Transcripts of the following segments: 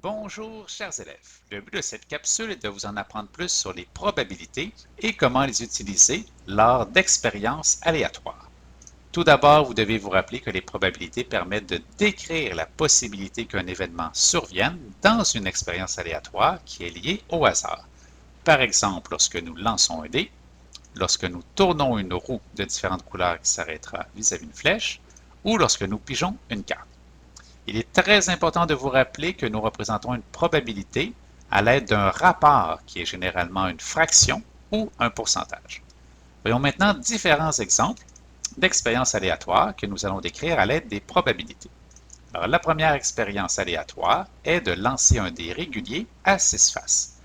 Bonjour chers élèves, le but de cette capsule est de vous en apprendre plus sur les probabilités et comment les utiliser lors d'expériences aléatoires. Tout d'abord, vous devez vous rappeler que les probabilités permettent de décrire la possibilité qu'un événement survienne dans une expérience aléatoire qui est liée au hasard. Par exemple, lorsque nous lançons un dé, lorsque nous tournons une roue de différentes couleurs qui s'arrêtera vis-à-vis d'une flèche, ou lorsque nous pigeons une carte. Il est très important de vous rappeler que nous représentons une probabilité à l'aide d'un rapport qui est généralement une fraction ou un pourcentage. Voyons maintenant différents exemples d'expériences aléatoires que nous allons décrire à l'aide des probabilités. Alors, la première expérience aléatoire est de lancer un dé régulier à 6 faces.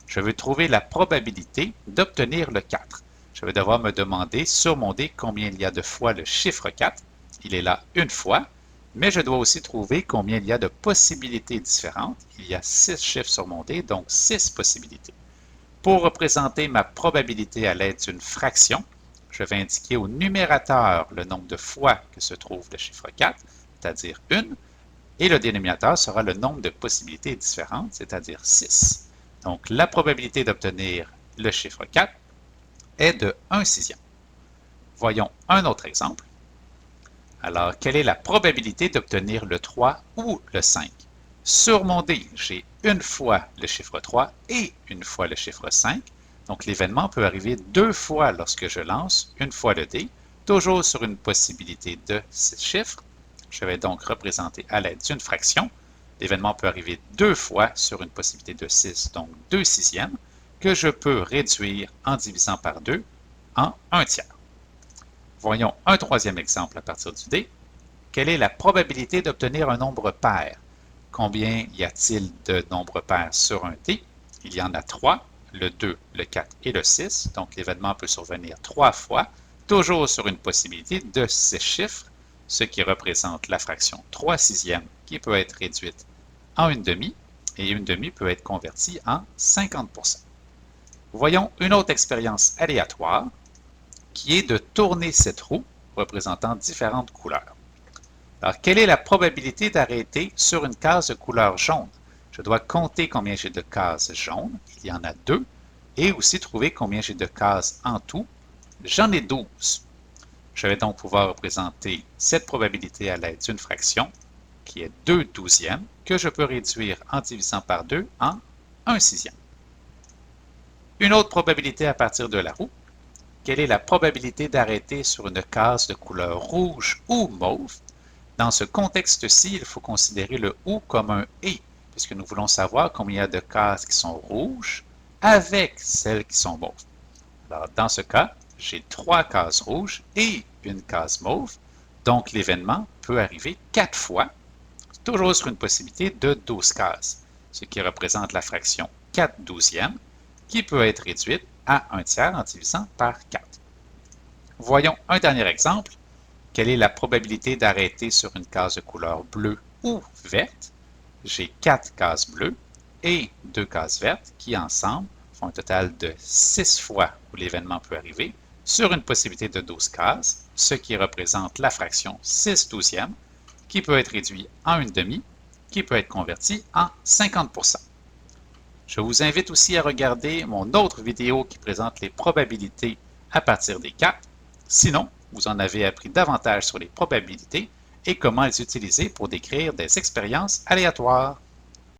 Je veux trouver la probabilité d'obtenir le 4. Je vais devoir me demander sur mon dé combien il y a de fois le chiffre 4. Il est là une fois, mais je dois aussi trouver combien il y a de possibilités différentes. Il y a 6 chiffres sur mon dé, donc 6 possibilités. Pour représenter ma probabilité à l'aide d'une fraction, je vais indiquer au numérateur le nombre de fois que se trouve le chiffre 4, c'est-à-dire 1, et le dénominateur sera le nombre de possibilités différentes, c'est-à-dire 6. Donc, la probabilité d'obtenir le chiffre 4 est de 1 sixième. Voyons un autre exemple. Alors, quelle est la probabilité d'obtenir le 3 ou le 5? Sur mon dé, j'ai une fois le chiffre 3 et une fois le chiffre 5. Donc, l'événement peut arriver deux fois lorsque je lance une fois le dé, toujours sur une possibilité de 6 chiffres. Je vais donc représenter à l'aide d'une fraction. L'événement peut arriver deux fois sur une possibilité de 6, donc 2 sixièmes, que je peux réduire en divisant par 2 en 1 tiers. Voyons un troisième exemple à partir du dé. Quelle est la probabilité d'obtenir un nombre pair? Combien y a-t-il de nombres pairs sur un dé? Il y en a 3, le 2, le 4 et le 6, donc l'événement peut survenir 3 fois, toujours sur une possibilité de 6 chiffres, ce qui représente la fraction 3 sixièmes qui peut être réduite en une demi, et une demi peut être convertie en 50%. Voyons une autre expérience aléatoire qui est de tourner cette roue représentant différentes couleurs. Alors, quelle est la probabilité d'arrêter sur une case de couleur jaune? Je dois compter combien j'ai de cases jaunes, il y en a 2, et aussi trouver combien j'ai de cases en tout. J'en ai 12. Je vais donc pouvoir représenter cette probabilité à l'aide d'une fraction, qui est 2 douzièmes, que je peux réduire en divisant par 2 en 1 sixième. Une autre probabilité à partir de la roue. Quelle est la probabilité d'arrêter sur une case de couleur rouge ou mauve? Dans ce contexte-ci, il faut considérer le OU comme un et, puisque nous voulons savoir combien il y a de cases qui sont rouges avec celles qui sont mauves. Alors, dans ce cas, j'ai 3 cases rouges et une case mauve, donc l'événement peut arriver 4 fois, toujours sur une possibilité de 12 cases, ce qui représente la fraction 4 douzièmes, qui peut être réduite à 1 tiers en divisant par 4. Voyons un dernier exemple. Quelle est la probabilité d'arrêter sur une case de couleur bleue ou verte? J'ai 4 cases bleues et 2 cases vertes qui ensemble font un total de 6 fois où l'événement peut arriver sur une possibilité de 12 cases, ce qui représente la fraction 6 douzièmes qui peut être réduit en une demi, qui peut être converti en 50%. Je vous invite aussi à regarder mon autre vidéo qui présente les probabilités à partir des cartes. Sinon, vous en avez appris davantage sur les probabilités et comment les utiliser pour décrire des expériences aléatoires.